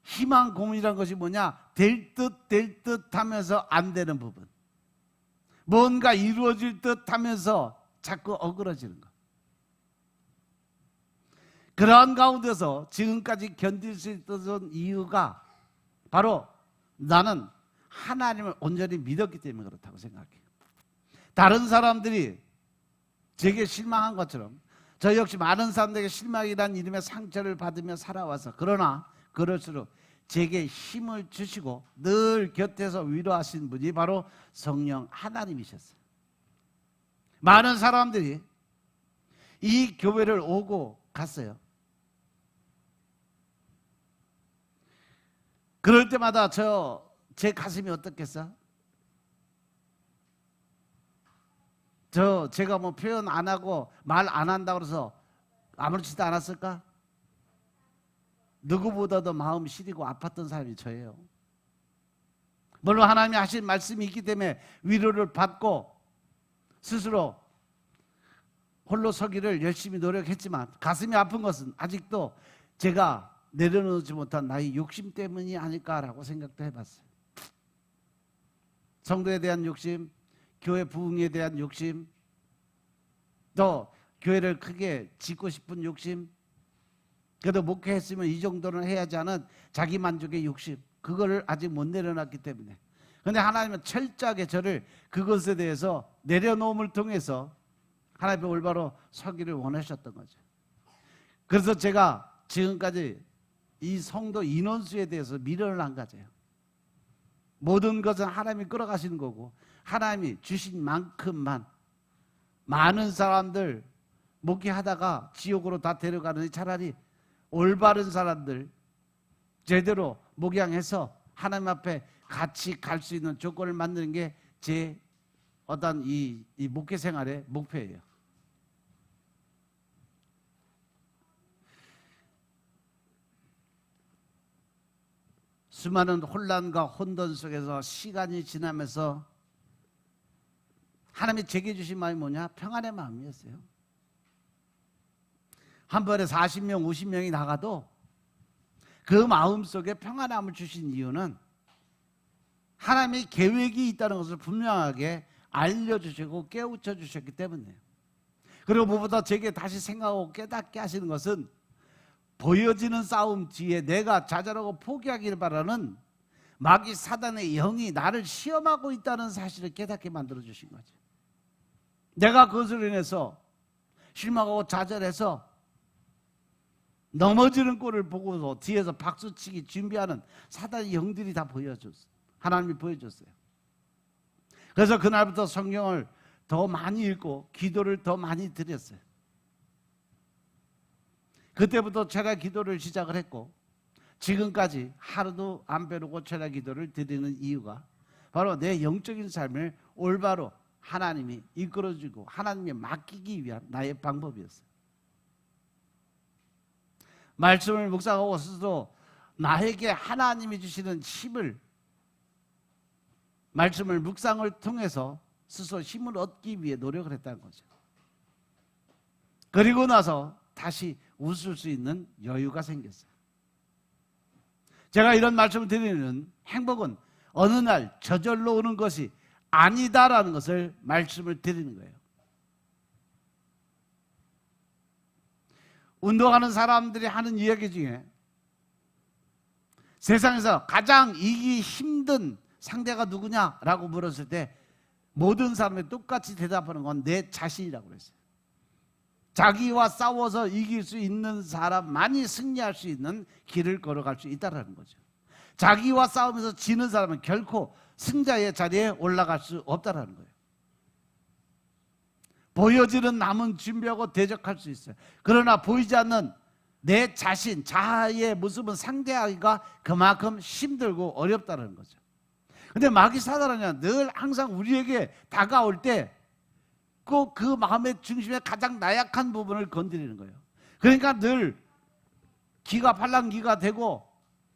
희망 고문이라는 것이 뭐냐? 될 듯 하면서 안 되는 부분, 뭔가 이루어질 듯 하면서 자꾸 어그러지는 것. 그러한 가운데서 지금까지 견딜 수 있었던 이유가 바로 나는 하나님을 온전히 믿었기 때문에 그렇다고 생각해요. 다른 사람들이 제게 실망한 것처럼 저 역시 많은 사람들에게 실망이라는 이름의 상처를 받으며 살아와서, 그러나 그럴수록 제게 힘을 주시고 늘 곁에서 위로하신 분이 바로 성령 하나님이셨어요. 많은 사람들이 이 교회를 오고 갔어요. 그럴 때마다 제 가슴이 어떻겠어? 제가 뭐 표현 안 하고 말 안 한다고 해서 아무렇지도 않았을까? 누구보다도 마음 시리고 아팠던 사람이 저예요. 물론 하나님이 하신 말씀이 있기 때문에 위로를 받고 스스로 홀로 서기를 열심히 노력했지만, 가슴이 아픈 것은 아직도 제가 내려놓지 못한 나의 욕심 때문이 아닐까라고 생각도 해봤어요. 성도에 대한 욕심, 교회 부흥에 대한 욕심, 또 교회를 크게 짓고 싶은 욕심, 그래도 목회했으면 이 정도는 해야지 하는 자기 만족의 욕심, 그거를 아직 못 내려놨기 때문에. 그런데 하나님은 철저하게 저를 그것에 대해서 내려놓음을 통해서 하나님의 올바로 서기를 원하셨던 거죠. 그래서 제가 지금까지 이 성도 인원수에 대해서 미련을 안 가져요. 모든 것은 하나님이 끌어가시는 거고, 하나님이 주신 만큼만, 많은 사람들 목회하다가 지옥으로 다 데려가느니 차라리 올바른 사람들 제대로 목양해서 하나님 앞에 같이 갈 수 있는 조건을 만드는 게 제 어떤 이 목회 생활의 목표예요. 수많은 혼란과 혼돈 속에서 시간이 지나면서 하나님이 제게 주신 마음이 뭐냐? 평안의 마음이었어요. 한 번에 40명, 50명이 나가도 그 마음 속에 평안함을 주신 이유는 하나님의 계획이 있다는 것을 분명하게 알려주시고 깨우쳐 주셨기 때문이에요. 그리고 무엇보다 제게 다시 생각하고 깨닫게 하시는 것은 보여지는 싸움 뒤에 내가 좌절하고 포기하기를 바라는 마귀 사단의 영이 나를 시험하고 있다는 사실을 깨닫게 만들어 주신 거죠. 내가 그것을 인해서 실망하고 좌절해서 넘어지는 꼴을 보고서 뒤에서 박수치기 준비하는 사단의 영들이 다 보여줬어요. 하나님이 보여줬어요. 그래서 그날부터 성경을 더 많이 읽고 기도를 더 많이 드렸어요. 그때부터 최다 기도를 시작을 했고 지금까지 하루도 안 빼놓고 최다 기도를 드리는 이유가 바로 내 영적인 삶을 올바로 하나님이 이끌어주고 하나님께 맡기기 위한 나의 방법이었어요. 말씀을 묵상하고 스스로 나에게 하나님이 주시는 힘을 말씀을 묵상을 통해서 스스로 힘을 얻기 위해 노력을 했다는 거죠. 그리고 나서 다시 웃을 수 있는 여유가 생겼어요. 제가 이런 말씀을 드리는 행복은 어느 날 저절로 오는 것이 아니다라는 것을 말씀을 드리는 거예요. 운동하는 사람들이 하는 이야기 중에 세상에서 가장 이기기 힘든 상대가 누구냐라고 물었을 때 모든 사람이 똑같이 대답하는 건 내 자신이라고 그랬어요. 자기와 싸워서 이길 수 있는 사람만이 승리할 수 있는 길을 걸어갈 수 있다는 거죠. 자기와 싸우면서 지는 사람은 결코 승자의 자리에 올라갈 수 없다는 거예요. 보여지는 남은 준비하고 대적할 수 있어요. 그러나 보이지 않는 내 자신, 자아의 모습은 상대하기가 그만큼 힘들고 어렵다는 거죠. 근데 마귀 사단은 늘 항상 우리에게 다가올 때 꼭 그 마음의 중심에 가장 나약한 부분을 건드리는 거예요. 그러니까 늘 기가 팔랑기가 되고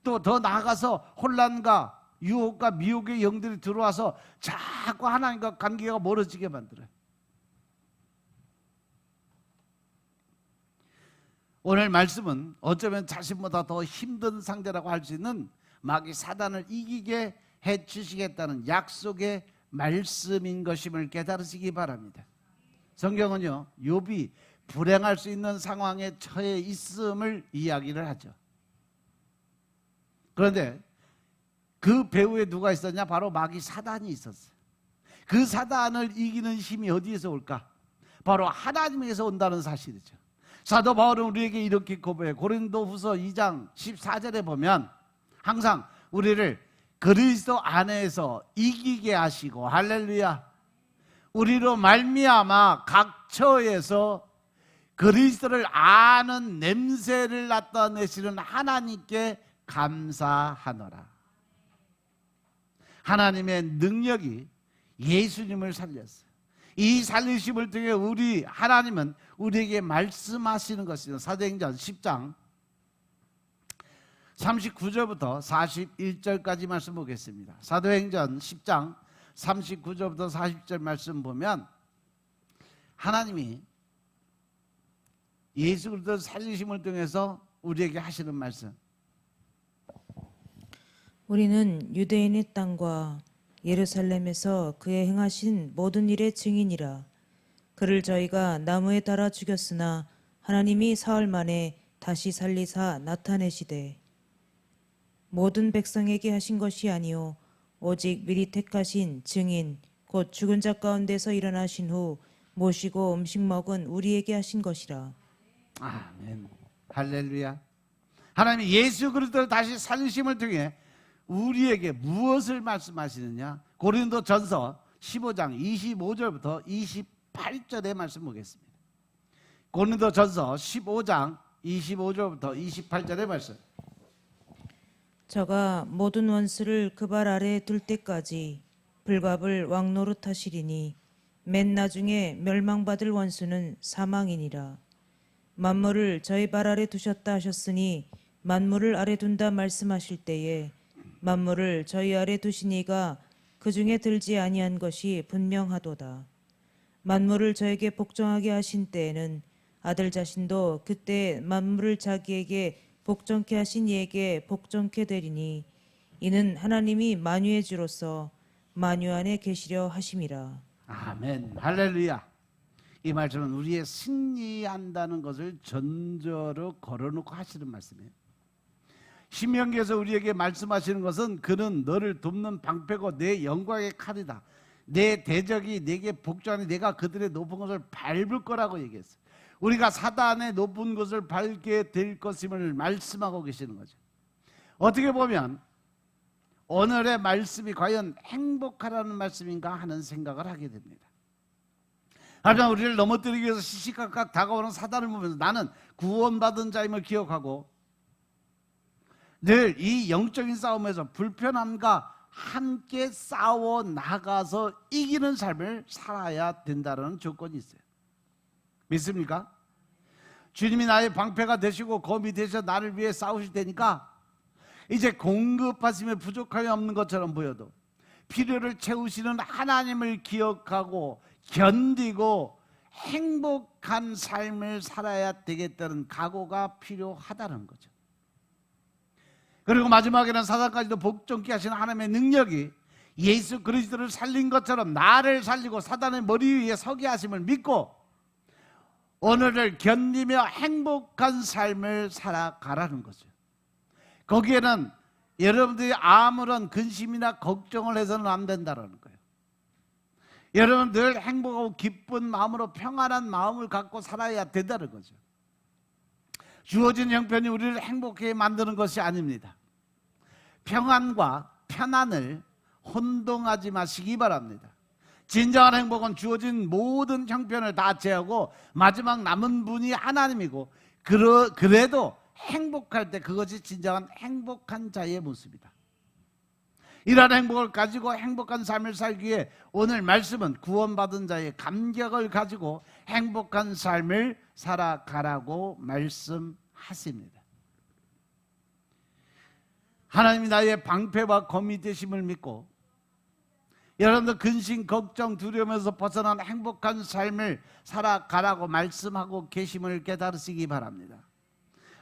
또 더 나아가서 혼란과 유혹과 미혹의 영들이 들어와서 자꾸 하나님과 관계가 멀어지게 만들어요. 오늘 말씀은 어쩌면 자신보다 더 힘든 상대라고 할 수 있는 마귀 사단을 이기게 해주시겠다는 약속의 말씀인 것임을 깨달으시기 바랍니다. 성경은요, 욥이 불행할 수 있는 상황에 처해 있음을 이야기를 하죠. 그런데 그 배후에 누가 있었냐? 바로 마귀 사단이 있었어요. 그 사단을 이기는 힘이 어디에서 올까? 바로 하나님에게서 온다는 사실이죠. 사도 바울은 우리에게 이렇게 고백해. 고린도후서 2장 14절에 보면 항상 우리를 그리스도 안에서 이기게 하시고, 할렐루야, 우리로 말미암아 각 처에서 그리스도를 아는 냄새를 나타내시는 하나님께 감사하노라. 하나님의 능력이 예수님을 살렸어요. 이 살리심을 통해 우리 하나님은 우리에게 말씀하시는 것이죠. 사도행전 10장 39절부터 41절까지 말씀 보겠습니다. 사도행전 10장 39절부터 40절 말씀 보면 하나님이 예수 그리스도 살리심을 통해서 우리에게 하시는 말씀. 우리는 유대인의 땅과 예루살렘에서 그의 행하신 모든 일의 증인이라. 그를 저희가 나무에 달아 죽였으나 하나님이 사흘 만에 다시 살리사 나타내시되 모든 백성에게 하신 것이 아니요 오직 미리 택하신 증인 곧 죽은 자 가운데서 일어나신 후 모시고 음식 먹은 우리에게 하신 것이라. 아멘. 할렐루야. 하나님이 예수 그리스도를 다시 살리심을 통해 우리에게 무엇을 말씀하시느냐? 고린도전서 15장 25절부터 28절의 말씀 보겠습니다. 고린도전서 15장 25절부터 28절의 말씀. 저가 모든 원수를 그 발 아래에 둘 때까지 불갑을 왕노릇하시리니 맨 나중에 멸망받을 원수는 사망이니라. 만물을 저희 발 아래 두셨다 하셨으니 만물을 아래 둔다 말씀하실 때에 만물을 저희 아래 두신 이가 그 중에 들지 아니한 것이 분명하도다. 만물을 저에게 복종하게 하신 때에는 아들 자신도 그때 만물을 자기에게 복종케 하신 이에게 복종케 되리니 이는 하나님이 만유의 주로서 만유 안에 계시려 하심이라. 아멘. 할렐루야. 이 말씀은 우리의 승리한다는 것을 전제로 걸어놓고 하시는 말씀이에요. 신명기에서 우리에게 말씀하시는 것은 그는 너를 돕는 방패고 내 영광의 칼이다. 내 대적이 내게 복종하니 내가 그들의 높은 것을 밟을 거라고 얘기했어요. 우리가 사단의 높은 것을 밟게 될 것임을 말씀하고 계시는 거죠. 어떻게 보면 오늘의 말씀이 과연 행복하라는 말씀인가 하는 생각을 하게 됩니다. 하지만 우리를 넘어뜨리기 위해서 시시각각 다가오는 사단을 보면서 나는 구원받은 자임을 기억하고 늘 이 영적인 싸움에서 불편함과 함께 싸워 나가서 이기는 삶을 살아야 된다는 조건이 있어요. 믿습니까? 주님이 나의 방패가 되시고 검이 되셔 나를 위해 싸우실 테니까 이제 공급하심에 부족함이 없는 것처럼 보여도 필요를 채우시는 하나님을 기억하고 견디고 행복한 삶을 살아야 되겠다는 각오가 필요하다는 거죠. 그리고 마지막에는 사단까지도 복종케 하시는 하나님의 능력이 예수 그리스도를 살린 것처럼 나를 살리고 사단의 머리 위에 서게 하심을 믿고 오늘을 견디며 행복한 삶을 살아가라는 거죠. 거기에는 여러분들이 아무런 근심이나 걱정을 해서는 안 된다는 거예요. 여러분 늘 행복하고 기쁜 마음으로 평안한 마음을 갖고 살아야 된다는 거죠. 주어진 형편이 우리를 행복하게 만드는 것이 아닙니다. 평안과 편안을 혼동하지 마시기 바랍니다. 진정한 행복은 주어진 모든 형편을 다 제하고 마지막 남은 분이 하나님이고 그래도 행복할 때 그것이 진정한 행복한 자의 모습이다. 이러한 행복을 가지고 행복한 삶을 살기 위해 오늘 말씀은 구원받은 자의 감격을 가지고 행복한 삶을 살아가라고 말씀하십니다. 하나님이 나의 방패와 검이 되심을 믿고 여러분들 근심, 걱정, 두려움에서 벗어난 행복한 삶을 살아가라고 말씀하고 계심을 깨달으시기 바랍니다.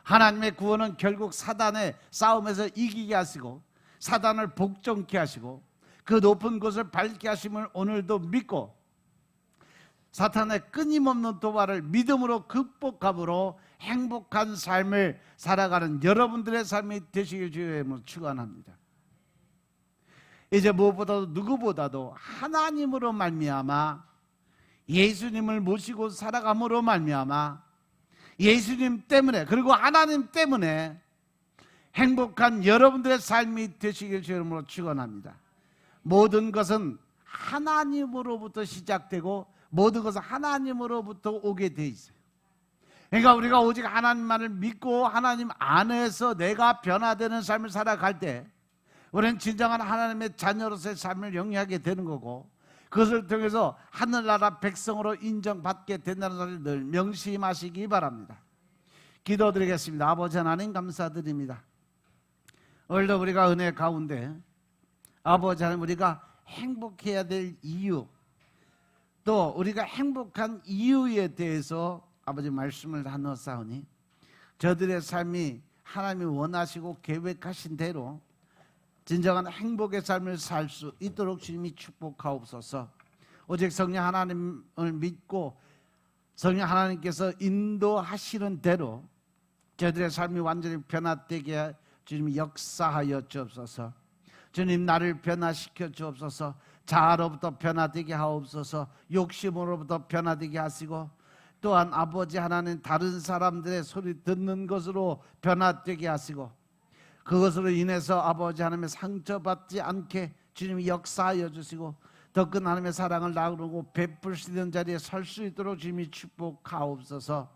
하나님의 구원은 결국 사단의 싸움에서 이기게 하시고 사단을 복종케 하시고 그 높은 곳을 밟게 하심을 오늘도 믿고 사탄의 끊임없는 도발을 믿음으로 극복함으로 행복한 삶을 살아가는 여러분들의 삶이 되시길 주의 이름으로 축원합니다. 이제 무엇보다도 누구보다도 하나님으로 말미암아 예수님을 모시고 살아감으로 말미암아 예수님 때문에 그리고 하나님 때문에 행복한 여러분들의 삶이 되시길 주의 이름으로 축원합니다. 모든 것은 하나님으로부터 시작되고 모든 것은 하나님으로부터 오게 돼 있어요. 그러니까 우리가 오직 하나님만을 믿고 하나님 안에서 내가 변화되는 삶을 살아갈 때 우리는 진정한 하나님의 자녀로서의 삶을 영위하게 되는 거고 그것을 통해서 하늘나라 백성으로 인정받게 된다는 사실을 늘 명심하시기 바랍니다. 기도드리겠습니다. 아버지 하나님 감사드립니다. 오늘도 우리가 은혜 가운데 아버지 하나님 우리가 행복해야 될 이유 또 우리가 행복한 이유에 대해서 아버지 말씀을 나누었사오니 저들의 삶이 하나님이 원하시고 계획하신 대로 진정한 행복의 삶을 살 수 있도록 주님이 축복하옵소서. 오직 성령 하나님을 믿고 성령 하나님께서 인도하시는 대로 저들의 삶이 완전히 변화되게 주님이 역사하여 주옵소서. 주님 나를 변화시켜 주옵소서. 자아로부터 변화되게 하옵소서. 욕심으로부터 변화되게 하시고 또한 아버지 하나님 다른 사람들의 소리 듣는 것으로 변화되게 하시고 그것으로 인해서 아버지 하나님의 상처받지 않게 주님이 역사하여 주시고 더 큰 하나님의 사랑을 나누고 베풀시는 자리에 설 수 있도록 주님이 축복하옵소서.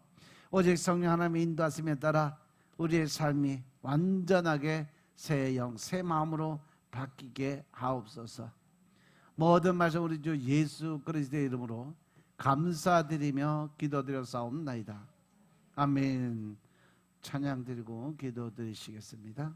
오직 성령 하나님의 인도하심에 따라 우리의 삶이 완전하게 새 영, 새 마음으로 바뀌게 하옵소서. 모든 말씀 우리 주 예수 그리스도의 이름으로 감사드리며 기도드렸사옵나이다. 아멘. 찬양 드리고 기도 드리시겠습니다.